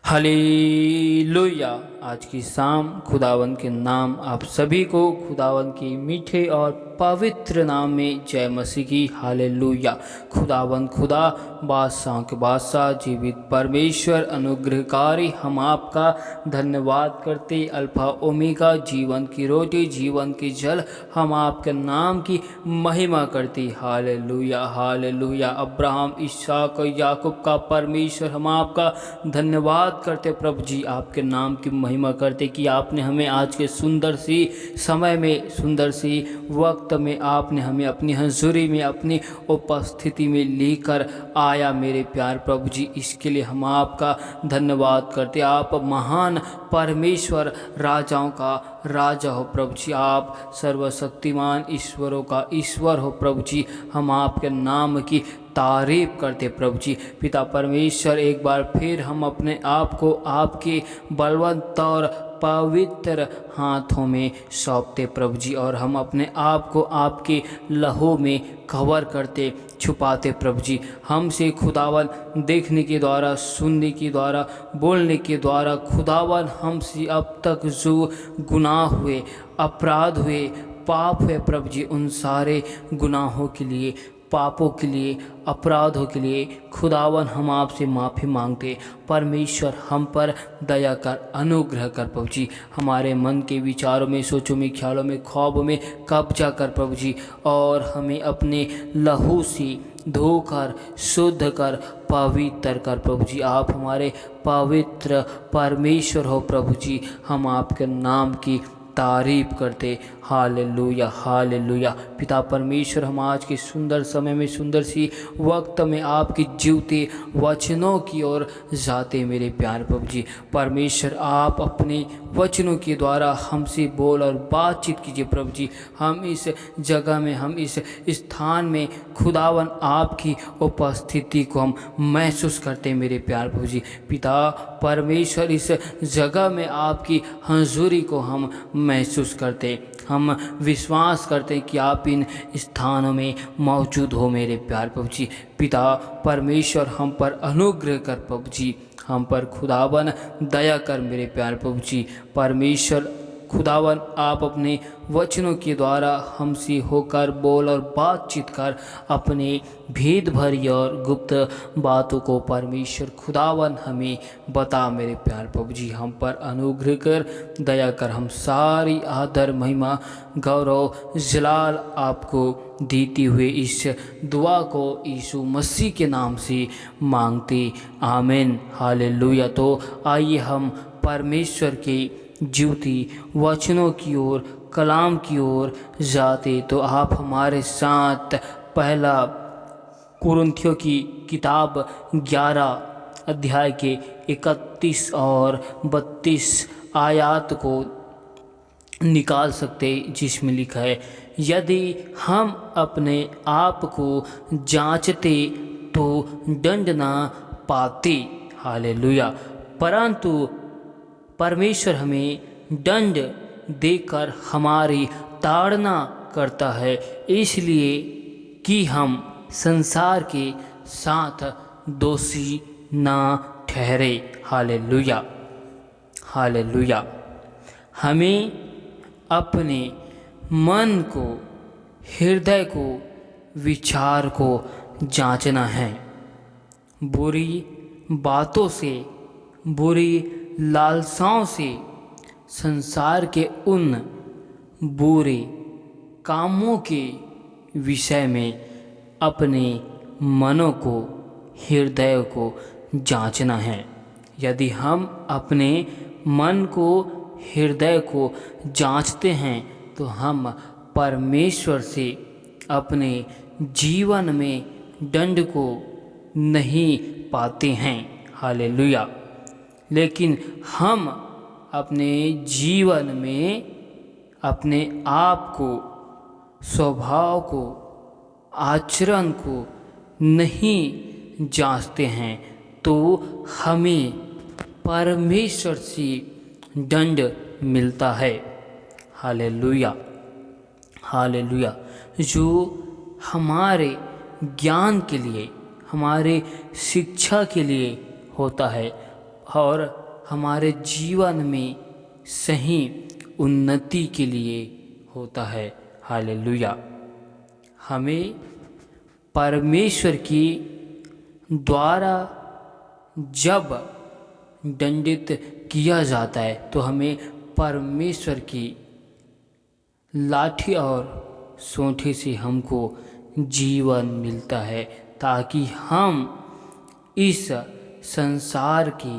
Hallelujah. आज की शाम खुदावन के नाम आप सभी को खुदावन के मीठे और पवित्र नाम में जय मसीह की। हालेलुया। खुदावन खुदा बादशाह के बादशाह जीवित परमेश्वर अनुग्रहकारी, हम आपका धन्यवाद करते। अल्फा ओमेगा, जीवन की रोटी, जीवन की जल, हम आपके नाम की महिमा करते। Hallelujah hallelujah. अब्राहम, इसहाक और याकूब का परमेश्वर, हम आपका धन्यवाद करते प्रभु जी, आपके नाम की महिमा करते कि आपने हमें आज के सुंदर सी समय में, सुंदर सी वक्त में आपने हमें अपनी हजूरी में, अपनी उपस्थिति में लेकर आया मेरे प्यार प्रभु जी। इसके लिए हम आपका धन्यवाद करते। आप महान परमेश्वर, राजाओं का राजा हो प्रभु जी, आप सर्वशक्तिमान ईश्वरों का ईश्वर हो प्रभु जी। हम आपके नाम की तारीफ करते प्रभु जी। पिता परमेश्वर, एक बार फिर हम अपने आप को आपके बलवंत और पवित्र हाथों में सौंपते प्रभु जी, और हम अपने आप को आपके लहू में कवर करते, छुपाते प्रभु जी। हमसे खुदावन देखने के द्वारा, सुनने के द्वारा, बोलने के द्वारा खुदावन हमसे अब तक जो गुनाह हुए, अपराध हुए, पाप हुए प्रभु जी, उन सारे गुनाहों के लिए, पापों के लिए, अपराधों के लिए खुदावन हम आपसे माफ़ी मांगते। परमेश्वर, हम पर दया कर, अनुग्रह कर प्रभु जी। हमारे मन के विचारों में, सोचों में, ख्यालों में, ख्वाबों में कब्जा कर प्रभु जी, और हमें अपने लहू से धोकर, शुद्ध कर, पवित्र कर प्रभु जी। आप हमारे पवित्र परमेश्वर हो प्रभु जी। हम आपके नाम की तारीफ करते। Hallelujah hallelujah. पिता परमेश्वर, हम आज के सुंदर समय में, सुंदर सी वक्त में आपके जीवते वचनों की ओर जाते मेरे प्यार प्रभु जी। परमेश्वर, आप अपने वचनों के द्वारा हमसे बोल और बातचीत कीजिए प्रभु जी। हम इस जगह में, हम इस स्थान में खुदावन आपकी उपस्थिति को हम महसूस करते मेरे प्यार प्रभु जी। पिता परमेश्वर, इस जगह में आपकी हजूरी को हम महसूस करते, हम विश्वास करते कि आप इन स्थानों में मौजूद हो मेरे प्यार प्रभु जी। पिता परमेश्वर, हम पर अनुग्रह कर प्रभु जी, हम पर खुदावन दया कर मेरे प्यार प्रभु जी। परमेश्वर खुदावन, आप अपने वचनों के द्वारा हमसे होकर बोल और बातचीत कर, अपने भेद भरी और गुप्त बातों को परमेश्वर खुदावन हमें बता मेरे प्यार प्रभु जी। हम पर अनुग्रह कर, दया कर। हम सारी आदर, महिमा, गौरव, जलाल आपको देते हुए इस दुआ को यीशु मसीह के नाम से मांगते, आमीन हालेलुया। तो आइए हम परमेश्वर के जीवती वचनों की ओर, कलाम की ओर जाते। तो आप हमारे साथ पहला कुरिन्थियों की किताब 11 अध्याय के 31 और 32 आयत को निकाल सकते, जिसमें लिखा है, यदि हम अपने आप को जांचते तो दंड ना पाते। हालेलुया। परंतु परमेश्वर हमें दंड देकर हमारी ताड़ना करता है, इसलिए कि हम संसार के साथ दोषी ना ठहरे। Hallelujah hallelujah. हमें अपने मन को, हृदय को, विचार को जांचना है। बुरी बातों से, बुरी लालसाओं से, संसार के उन बुरे कामों के विषय में अपने मनों को, हृदय को जांचना है। यदि हम अपने मन को, हृदय को जांचते हैं तो हम परमेश्वर से अपने जीवन में दंड को नहीं पाते हैं। हालेलुया। लेकिन हम अपने जीवन में अपने आप को, स्वभाव को, आचरण को नहीं जांचते हैं, तो हमें परमेश्वर से दंड मिलता है। Hallelujah hallelujah. जो हमारे ज्ञान के लिए, हमारे शिक्षा के लिए होता है, और हमारे जीवन में सही उन्नति के लिए होता है। हालेलुया। हमें परमेश्वर की द्वारा जब दंडित किया जाता है तो हमें परमेश्वर की लाठी और सोंठी से हमको जीवन मिलता है, ताकि हम इस संसार के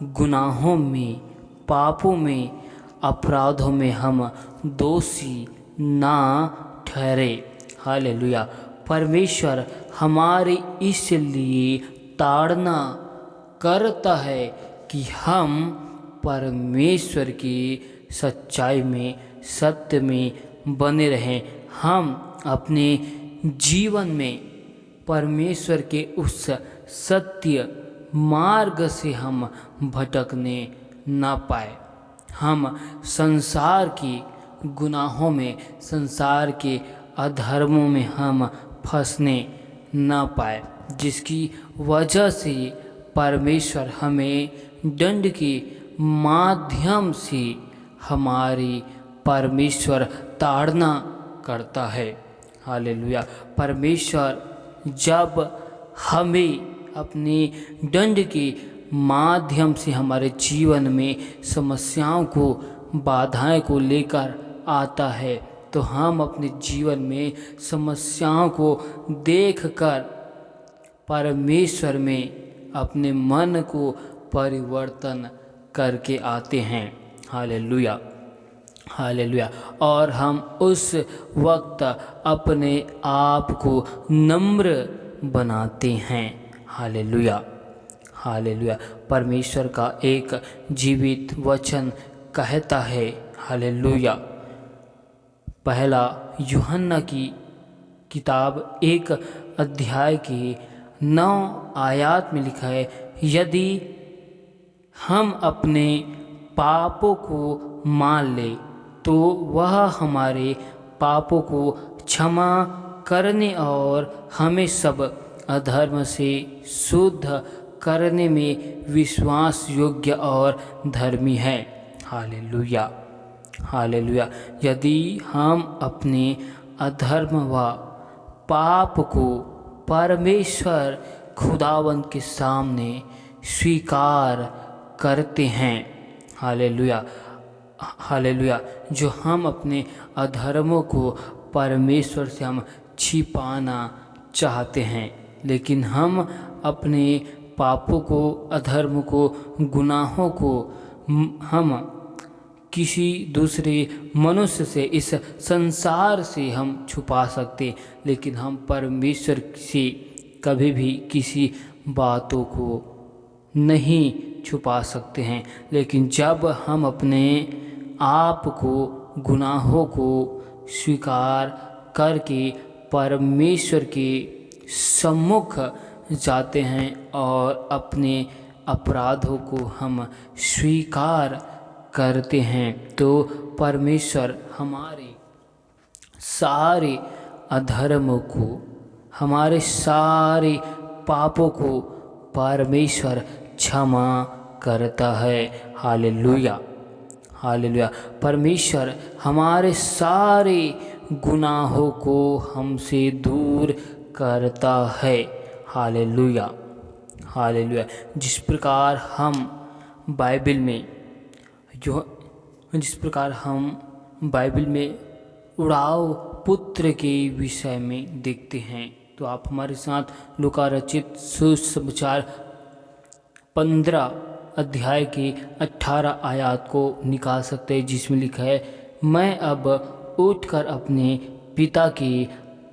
गुनाहों में, पापों में, अपराधों में हम दोषी ना ठहरे। हालेलुया। परमेश्वर हमारे इसलिए ताड़ना करता है कि हम परमेश्वर की सच्चाई में, सत्य में बने रहें। हम अपने जीवन में परमेश्वर के उस सत्य मार्ग से हम भटकने ना पाए। हम संसार के गुनाहों में, संसार के अधर्मों में हम फंसने ना पाए, जिसकी वजह से परमेश्वर हमें दंड के माध्यम से हमारी परमेश्वर ताड़ना करता है। हालेलुया। परमेश्वर जब हमें अपने दंड के माध्यम से हमारे जीवन में समस्याओं को, बाधाएं को लेकर आता है, तो हम अपने जीवन में समस्याओं को देखकर परमेश्वर में अपने मन को परिवर्तन करके आते हैं। हालेलुया। हालेलुया। और हम उस वक्त अपने आप को नम्र बनाते हैं। हालेलुया। हालेलुया। परमेश्वर का एक जीवित वचन कहता है, हालेलुया, पहला यूहन्ना की किताब 1 अध्याय की 9 आयत में लिखा है, यदि हम अपने पापों को मान ले तो वह हमारे पापों को क्षमा करने और हमें सब अधर्म से शुद्ध करने में विश्वास योग्य और धर्मी है। हालेलुया। हालेलुया। यदि हम अपने अधर्म व पाप को परमेश्वर खुदावंद के सामने स्वीकार करते हैं, हालेलुया, हालेलुया, जो हम अपने अधर्मों को परमेश्वर से हम छिपाना चाहते हैं, लेकिन हम अपने पापों को, अधर्म को, गुनाहों को हम किसी दूसरे मनुष्य से, इस संसार से हम छुपा सकते, लेकिन हम परमेश्वर से कभी भी किसी बातों को नहीं छुपा सकते हैं। लेकिन जब हम अपने आप को, गुनाहों को स्वीकार करके परमेश्वर के सम्मुख जाते हैं और अपने अपराधों को हम स्वीकार करते हैं, तो परमेश्वर हमारे सारे अधर्मों को, हमारे सारे पापों को परमेश्वर क्षमा करता है। हालेलुया। हालेलुया। परमेश्वर हमारे सारे गुनाहों को हमसे दूर करता है। हालेलुया। हालेलुया। जिस प्रकार हम बाइबल में उड़ाव पुत्र के विषय में देखते हैं, तो आप हमारे साथ लूका रचित सुसमाचार 15 अध्याय की 18 आयत को निकाल सकते हैं, जिसमें लिखा है, मैं अब उठकर अपने पिता के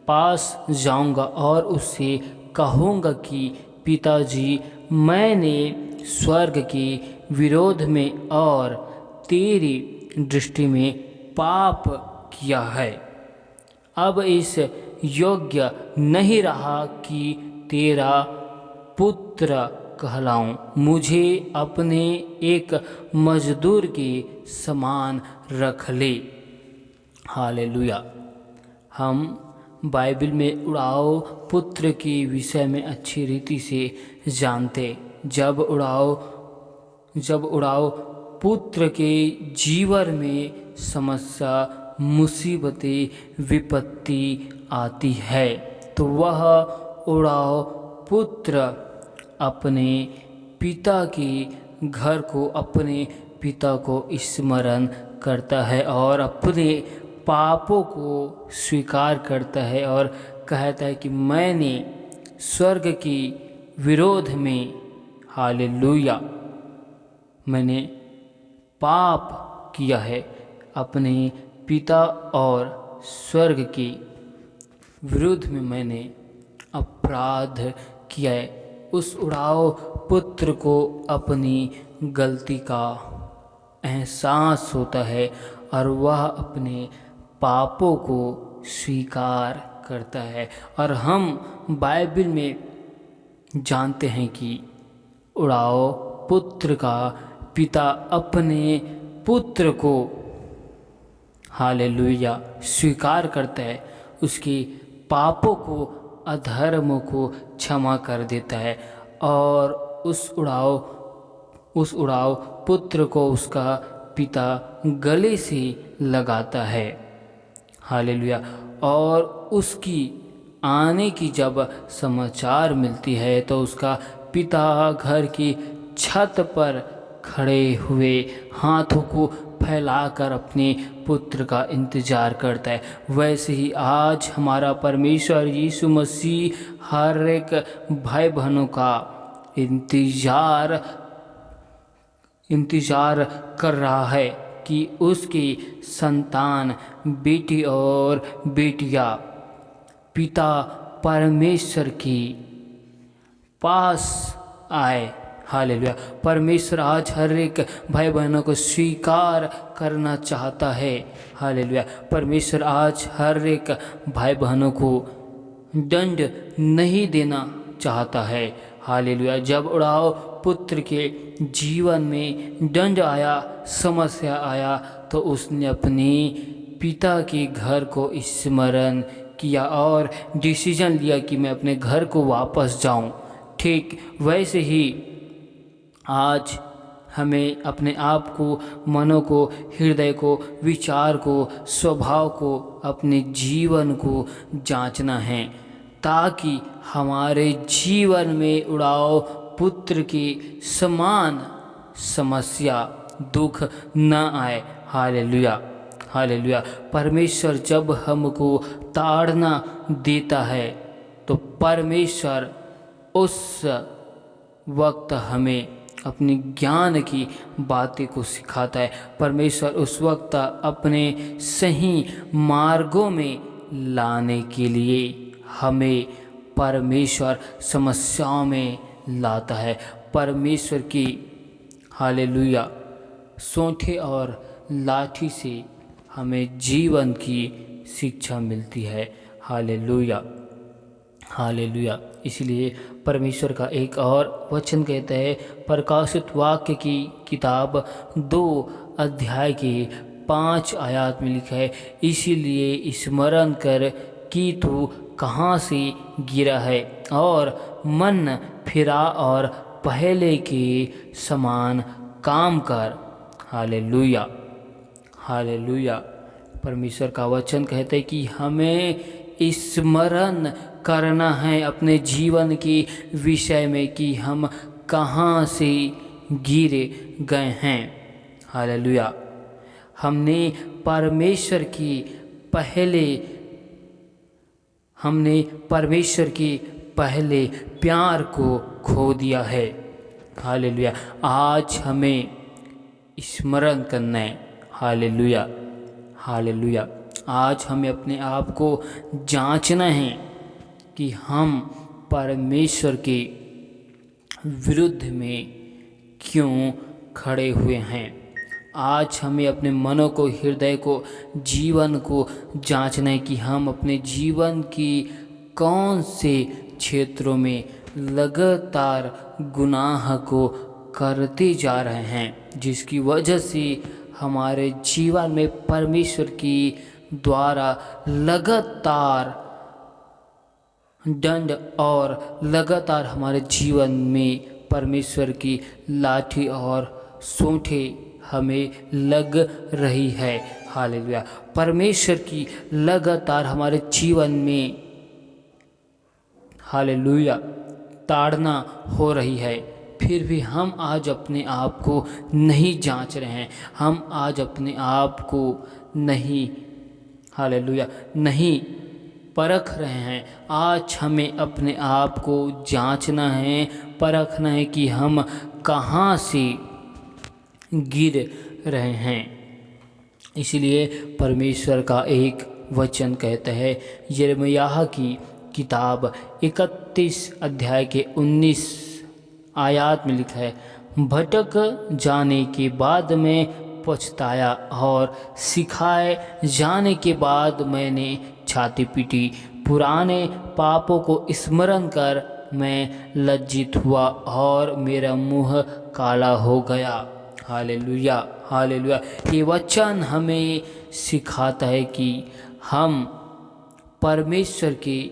पास जाऊंगा और उससे कहूँगा कि पिताजी, मैंने स्वर्ग के विरोध में और तेरी दृष्टि में पाप किया है। अब इस योग्य नहीं रहा कि तेरा पुत्र कहलाऊं। मुझे अपने एक मजदूर के समान रख ले। हालेलुया। हम बाइबल में उड़ाव पुत्र के विषय में अच्छी रीति से जानते। जब उड़ाव जब उड़ाव पुत्र के जीवन में समस्या, मुसीबतें, विपत्ति आती है तो वह उड़ाव पुत्र अपने पिता के घर को, अपने पिता को स्मरण करता है और अपने पापों को स्वीकार करता है और कहता है कि मैंने स्वर्ग के विरोध में, हालेलुया, मैंने पाप किया है, अपने पिता और स्वर्ग के विरुद्ध में मैंने अपराध किया है। उस उड़ाव पुत्र को अपनी गलती का एहसास होता है और वह अपने पापों को स्वीकार करता है। और हम बाइबल में जानते हैं कि उड़ाव पुत्र का पिता अपने पुत्र को, हालेलुया, स्वीकार करता है, उसके पापों को, अधर्मों को क्षमा कर देता है और उस उड़ाव पुत्र को उसका पिता गले से लगाता है, हालेलुया। और उसकी आने की जब समाचार मिलती है तो उसका पिता घर की छत पर खड़े हुए हाथों को फैलाकर अपने पुत्र का इंतज़ार करता है। वैसे ही आज हमारा परमेश्वर यीशु मसीह हर एक भाई बहनों का इंतज़ार कर रहा है कि उसकी संतान, बेटी और बेटियां पिता परमेश्वर के पास आए, हालेलुया। परमेश्वर आज हर एक भाई बहनों को स्वीकार करना चाहता है, हालेलुया। परमेश्वर आज हर एक भाई बहनों को दंड नहीं देना चाहता है, हालेलुया। जब उड़ाव पुत्र के जीवन में दंड आया, समस्या आया, तो उसने अपने पिता के घर को स्मरण किया और डिसीजन लिया कि मैं अपने घर को वापस जाऊं। ठीक वैसे ही आज हमें अपने आप को, मनों को, हृदय को, विचार को, स्वभाव को, अपने जीवन को जांचना है ताकि हमारे जीवन में उड़ाव पुत्र के समान समस्या, दुख न आए, हालेलुया, हालेलुया। परमेश्वर जब हमको ताड़ना देता है तो परमेश्वर उस वक्त हमें अपनी ज्ञान की बातें को सिखाता है। परमेश्वर उस वक्त अपने सही मार्गों में लाने के लिए हमें परमेश्वर समस्याओं में लाता है। परमेश्वर की, हालेलुया, सोंठे और लाठी से हमें जीवन की शिक्षा मिलती है, हालेलुया, हालेलुया। इसलिए परमेश्वर का एक और वचन कहता है, प्रकाशित वाक्य की किताब 2 अध्याय के 5 आयत में लिखा है, इसीलिए स्मरण कर कि तू कहाँ से गिरा है और मन फिरा और पहले के समान काम कर, हालेलुया, हालेलुया। परमेश्वर का वचन कहता है कि हमें स्मरण करना है अपने जीवन के विषय में कि हम कहाँ से गिरे गए हैं, हालेलुया। हमने परमेश्वर के पहले प्यार को खो दिया है, हालेलुया। आज हमें स्मरण करना है, हालेलुया, हालेलुया। आज हमें अपने आप को जांचना है कि हम परमेश्वर के विरुद्ध में क्यों खड़े हुए हैं। आज हमें अपने मनों को, हृदय को, जीवन को जांचना है कि हम अपने जीवन की कौन से क्षेत्रों में लगातार गुनाह को करते जा रहे हैं, जिसकी वजह से हमारे जीवन में परमेश्वर की द्वारा लगातार दंड और लगातार हमारे जीवन में परमेश्वर की लाठी और सोंठें हमें लग रही है। हालेलुया। परमेश्वर की लगातार हमारे जीवन में हालेलुया ताड़ना हो रही है, फिर भी हम आज अपने आप को नहीं जांच रहे हैं। हम आज अपने आप को नहीं हालेलुया नहीं परख रहे हैं। आज हमें अपने आप को जांचना है, परखना है कि हम कहाँ से गिर रहे हैं। इसलिए परमेश्वर का एक वचन कहता है, यिर्मयाह की किताब 31 अध्याय के 19 आयत में लिखा है, भटक जाने के बाद मैं पछताया और सिखाए जाने के बाद मैंने छाती पीटी। पुराने पापों को स्मरण कर मैं लज्जित हुआ और मेरा मुंह काला हो गया। Hallelujah, hallelujah. ये वचन हमें सिखाता है कि हम परमेश्वर के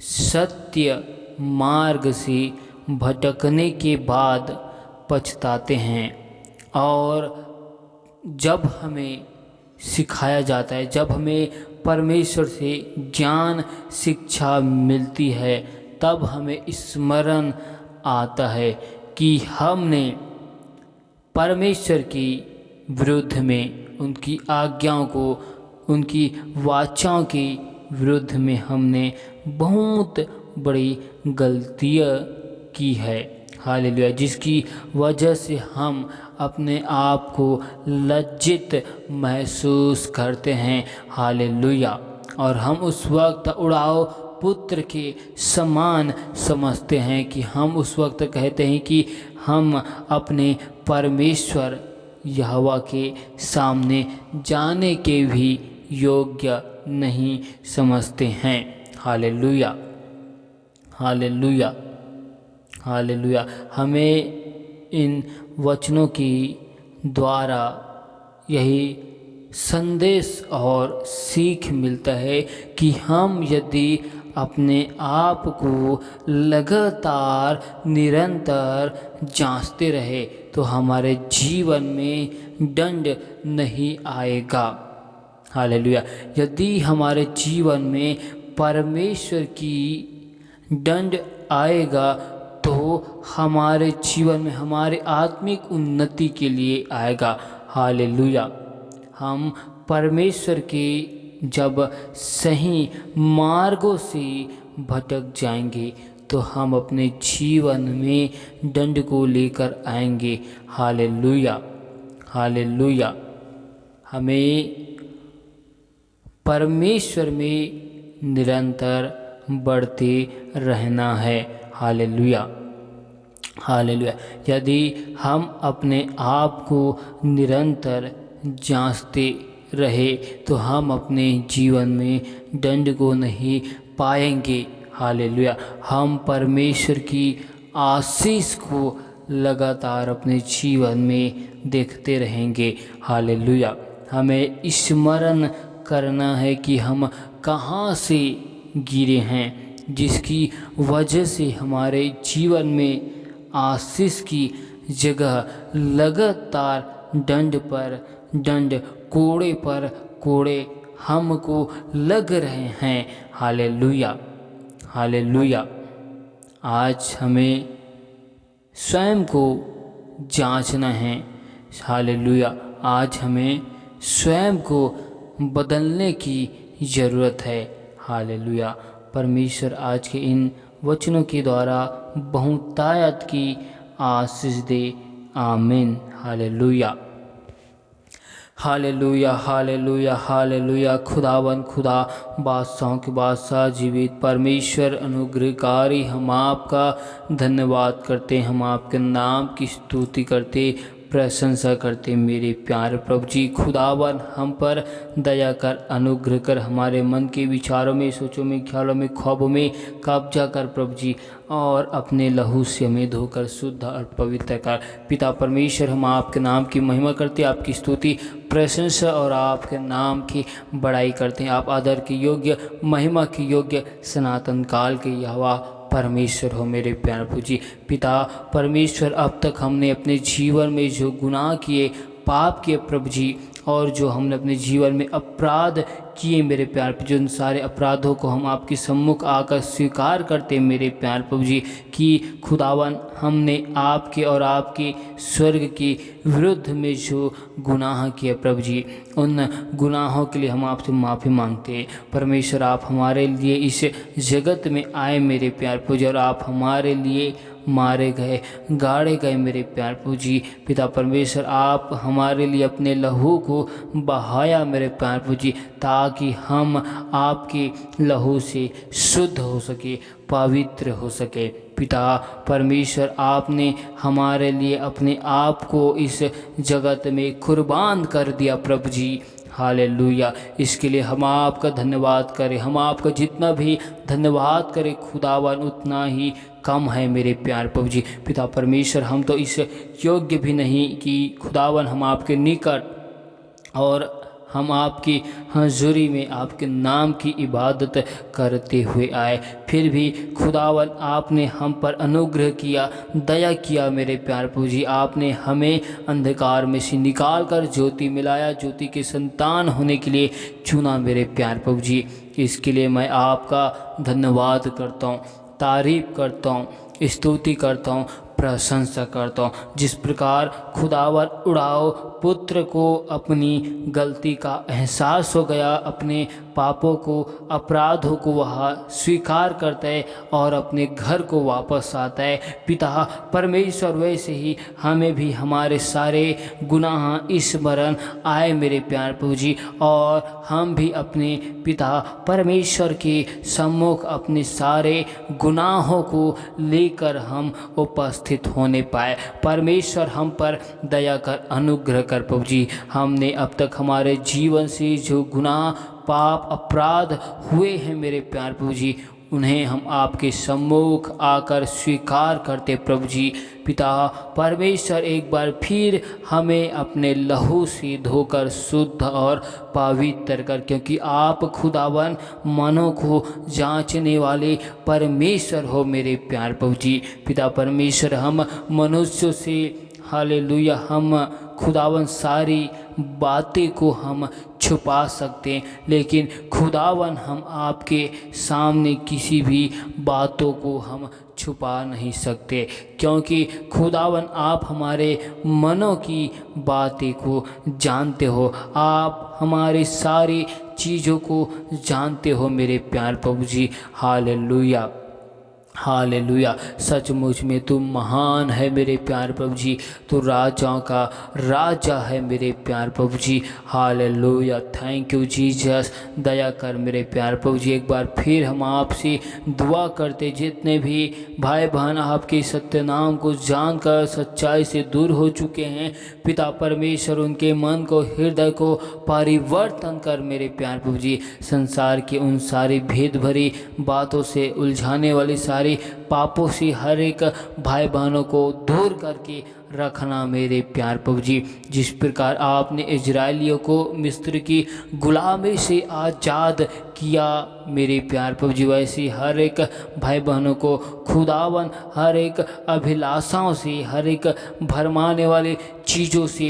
सत्य मार्ग से भटकने के बाद पछताते हैं। और जब हमें सिखाया जाता है, जब हमें परमेश्वर से ज्ञान शिक्षा मिलती है, तब हमें स्मरण आता है कि हमने परमेश्वर की विरुद्ध में, उनकी आज्ञाओं को, उनकी वाचाओं के विरुद्ध में हमने बहुत बड़ी गलतियाँ की है। हालेलुया। जिसकी वजह से हम अपने आप को लज्जित महसूस करते हैं। हालेलुया। और हम उस वक्त उड़ाव पुत्र के समान समझते हैं कि हम उस वक्त कहते हैं कि हम अपने परमेश्वर यहोवा के सामने जाने के भी योग्य नहीं समझते हैं। Hallelujah, hallelujah, hallelujah. हमें इन वचनों की द्वारा यही संदेश और सीख मिलता है कि हम यदि अपने आप को लगातार निरंतर जांचते रहे तो हमारे जीवन में दंड नहीं आएगा। हालेलुया। यदि हमारे जीवन में परमेश्वर की दंड आएगा तो हमारे जीवन में हमारे आत्मिक उन्नति के लिए आएगा। हालेलुया। हम परमेश्वर के जब सही मार्गों से भटक जाएंगे तो हम अपने जीवन में दंड को लेकर आएंगे। Hallelujah, hallelujah. हमें परमेश्वर में निरंतर बढ़ते रहना है। Hallelujah, hallelujah. यदि हम अपने आप को निरंतर जांचते रहे तो हम अपने जीवन में दंड को नहीं पाएंगे। हालेलुया। हम परमेश्वर की आशीष को लगातार अपने जीवन में देखते रहेंगे। हालेलुया। हमें स्मरण करना है कि हम कहाँ से गिरे हैं, जिसकी वजह से हमारे जीवन में आशीष की जगह लगातार दंड पर दंड, कोड़े पर कोड़े हमको लग रहे हैं। Hallelujah, hallelujah. आज हमें स्वयं को जांचना है। हालेलुया। आज हमें स्वयं को बदलने की ज़रूरत है। हालेलुया। परमेश्वर आज के इन वचनों के द्वारा बहुतायत की आशीष दे। आमीन। Hallelujah, hallelujah, hallelujah, hallelujah. खुदावन खुदा, बादशाहों के बादशाह, जीवित परमेश्वर, अनुग्रहकारी, हम आपका धन्यवाद करते, हम आपके नाम की स्तुति करते, प्रशंसा करते। मेरे प्यारे प्रभु जी, खुदावन हम पर दया कर, अनुग्रह कर, हमारे मन के विचारों में, सोचों में, ख्यालों में, ख्वाबों में कब्जा कर प्रभु जी, और अपने लहू से हमें धोकर शुद्ध और पवित्र कर। पिता परमेश्वर, हम आपके नाम की महिमा करते, आपकी स्तुति, प्रशंसा और आपके नाम की बड़ाई करते हैं। आप आदर के योग्य, महिमा के योग्य, सनातन काल के यहोवा परमेश्वर हो मेरे प्यारे प्रभु जी। पिता परमेश्वर, अब तक हमने अपने जीवन में जो गुनाह किए, पाप किए प्रभु जी, और जो हमने अपने जीवन में अपराध किए मेरे प्यार प्रभु जी, उन सारे अपराधों को हम आपके सम्मुख आकर स्वीकार करते हैं मेरे प्यार प्रभु जी, कि खुदावन हमने आपके और आपके स्वर्ग के विरुद्ध में जो गुनाह किए प्रभु जी, उन गुनाहों के लिए हम आपसे माफ़ी मांगते हैं। परमेश्वर, आप हमारे लिए इस जगत में आए मेरे प्यार प्रभु जी, और आप हमारे लिए मारे गए, गाड़े गए मेरे प्यार प्रभु जी। पिता परमेश्वर, आप हमारे लिए अपने लहू को बहाया मेरे प्यार प्रभु जी, ताकि हम आपके लहू से शुद्ध हो सके, पवित्र हो सके। पिता परमेश्वर, आपने हमारे लिए अपने आप को इस जगत में कुर्बान कर दिया प्रभु जी। हालेलुया। इसके लिए हम आपका धन्यवाद करें, हम आपका जितना भी धन्यवाद करें खुदावन उतना ही कम है मेरे प्यार प्रभु जी। पिता परमेश्वर, हम तो इस योग्य भी नहीं कि खुदावन हम आपके निकट और हम आपकी हज़ूरी में आपके नाम की इबादत करते हुए आए, फिर भी खुदावन आपने हम पर अनुग्रह किया, दया किया मेरे प्यार प्रभु जी। आपने हमें अंधकार में से निकाल कर ज्योति मिलाया, ज्योति के संतान होने के लिए चुना मेरे प्यार प्रभु जी। इसके लिए मैं आपका धन्यवाद करता हूँ, तारीफ़ करता हूँ, स्तुति करता हूँ, प्रशंसा करता हूँ। जिस प्रकार खुदावर उड़ाओ पुत्र को अपनी गलती का एहसास हो गया, अपने पापों को, अपराधों को वह स्वीकार करता है और अपने घर को वापस आता है। पिता परमेश्वर, वैसे ही हमें भी हमारे सारे गुनाह स्मरण आए मेरे प्यार प्रभु जी, और हम भी अपने पिता परमेश्वर के सम्मुख अपने सारे गुनाहों को लेकर हम उपस्थित होने पाए। परमेश्वर, हम पर दया कर, अनुग्रह कर प्रभु जी। हमने अब तक हमारे जीवन से जो गुनाह, पाप, अपराध हुए हैं मेरे प्यार प्रभु जी, उन्हें हम आपके सम्मुख आकर स्वीकार करते प्रभु जी। पिता परमेश्वर, एक बार फिर हमें अपने लहू से धोकर शुद्ध और पवित्र कर, क्योंकि आप खुदावन मनों को जांचने वाले परमेश्वर हो मेरे प्यार प्रभु जी। पिता परमेश्वर, हम मनुष्यों से, हालेलुया, हम खुदावन सारी बातें को हम छुपा सकते हैं, लेकिन खुदावन हम आपके सामने किसी भी बातों को हम छुपा नहीं सकते, क्योंकि खुदावन आप हमारे मनों की बातें को जानते हो, आप हमारी सारी चीज़ों को जानते हो मेरे प्यार प्रभु जी। Hallelujah, hallelujah. सचमुच में तू महान है मेरे प्यार प्रभु जी, तू राजाओं का राजा है मेरे प्यार प्रभु जी। Hallelujah, thank you Jesus. दया कर मेरे प्यार प्रभु जी। एक बार फिर हम आपसे दुआ करते, जितने भी भाई बहन आपके सत्य नाम को जानकर सच्चाई से दूर हो चुके हैं, पिता परमेश्वर उनके मन को, हृदय को परिवर्तन कर मेरे प्यार प्रभु जी। संसार की उन सारी भेद भरी बातों से, उलझाने वाली सारी पापों से हर एक भाई बहनों को दूर करके रखना मेरे प्यार प्रभु जी। जिस प्रकार आपने इजराइलियों को मिस्र की गुलामी से आज़ाद किया मेरे प्यार प्रभु जी, वैसे हर एक भाई बहनों को खुदावन हर एक अभिलाषाओं से, हर एक भरमाने वाले चीज़ों से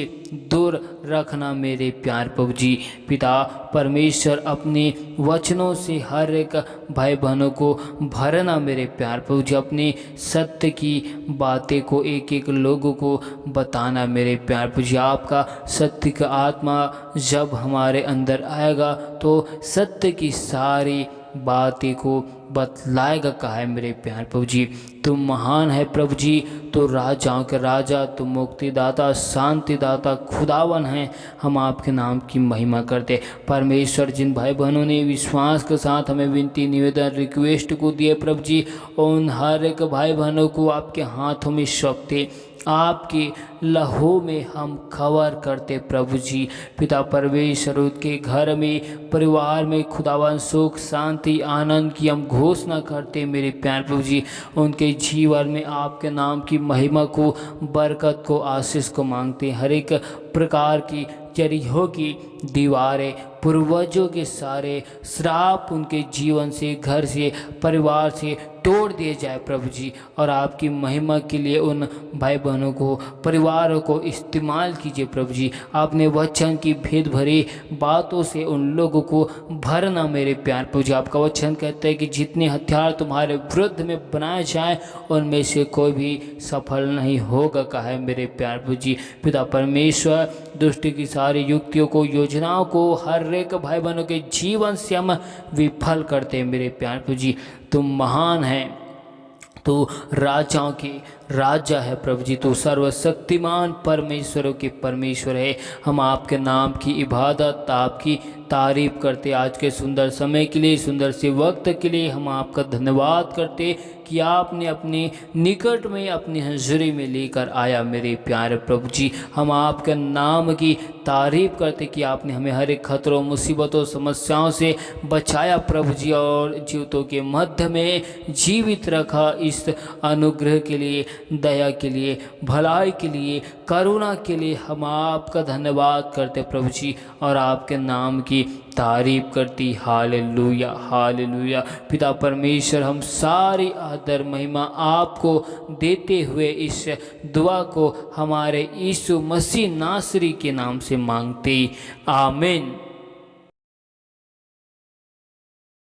दूर रखना मेरे प्यार प्रभु जी। पिता परमेश्वर, अपने वचनों से हर एक भाई बहनों को भरना मेरे प्यार प्रभु जी। अपने सत्य की बातें को एक एक लोगों को बताना मेरे प्यार प्रभु जी। आपका सत्य का आत्मा जब हमारे अंदर आएगा तो सत्य की सारी बातें को बतलाएगा, कहा है मेरे प्यार प्रभु जी। तुम महान है प्रभु जी, तो राजाओं के राजा, तुम मुक्तिदाता, शांतिदाता खुदावन हैं। हम आपके नाम की महिमा करते परमेश्वर। जिन भाई बहनों ने विश्वास के साथ हमें विनती, निवेदन, रिक्वेस्ट को दिए प्रभु जी, उन हर एक भाई बहनों को आपके हाथों में सौंपते, आपके लहू में हम कवर करते प्रभु जी। पिता परमेश्वर, उनके घर में, परिवार में खुदावन सुख, शांति, आनंद की हम घोषणा करते मेरे प्यार प्रभु जी। उनके जीवन में आपके नाम की महिमा को, बरकत को, आशीष को मांगते। हर एक प्रकार की यरीहो की दीवारें, पूर्वजों के सारे श्राप उनके जीवन से, घर से, परिवार से तोड़ दिए जाए प्रभु जी। और आपकी महिमा के लिए उन भाई बहनों को, परिवारों को इस्तेमाल कीजिए प्रभु जी। आपने वचन की भेद भरी बातों से उन लोगों को भरना मेरे प्यार प्रभु जी। आपका वचन कहता है कि जितने हथियार तुम्हारे विरुद्ध में बनाए जाए उनमें से कोई भी सफल नहीं होगा, कहा है मेरे प्यार प्रभु जी। पिता परमेश्वर, दुष्ट की सारी युक्तियों को, योजनाओं को हर एक भाई बहनों के जीवन से हम विफल करते हैं मेरे प्यार प्रभु जी। तुम महान हैं, तो राजाओं के राजा है प्रभु जी, तो सर्वशक्तिमान परमेश्वरों के परमेश्वर है। हम आपके नाम की इबादत, आपकी तारीफ करते। आज के सुंदर समय के लिए, सुंदर से वक्त के लिए हम आपका धन्यवाद करते कि आपने अपने निकट में, अपनी हज़ूरी में लेकर आया मेरे प्यारे प्रभु जी। हम आपके नाम की तारीफ करते कि आपने हमें हर एक खतरों, मुसीबतों, समस्याओं से बचाया प्रभु जी, और जीवितों के मध्य में जीवित रखा। इस अनुग्रह के लिए, दया के लिए, भलाई के लिए, करुणा के लिए हम आपका धन्यवाद करते प्रभु जी, और आपके नाम की तारीफ करती। Hallelujah, hallelujah. पिता परमेश्वर, हम सारी आदर महिमा आपको देते हुए इस दुआ को हमारे यीशु मसीह नासरी के नाम से मांगते, आमीन।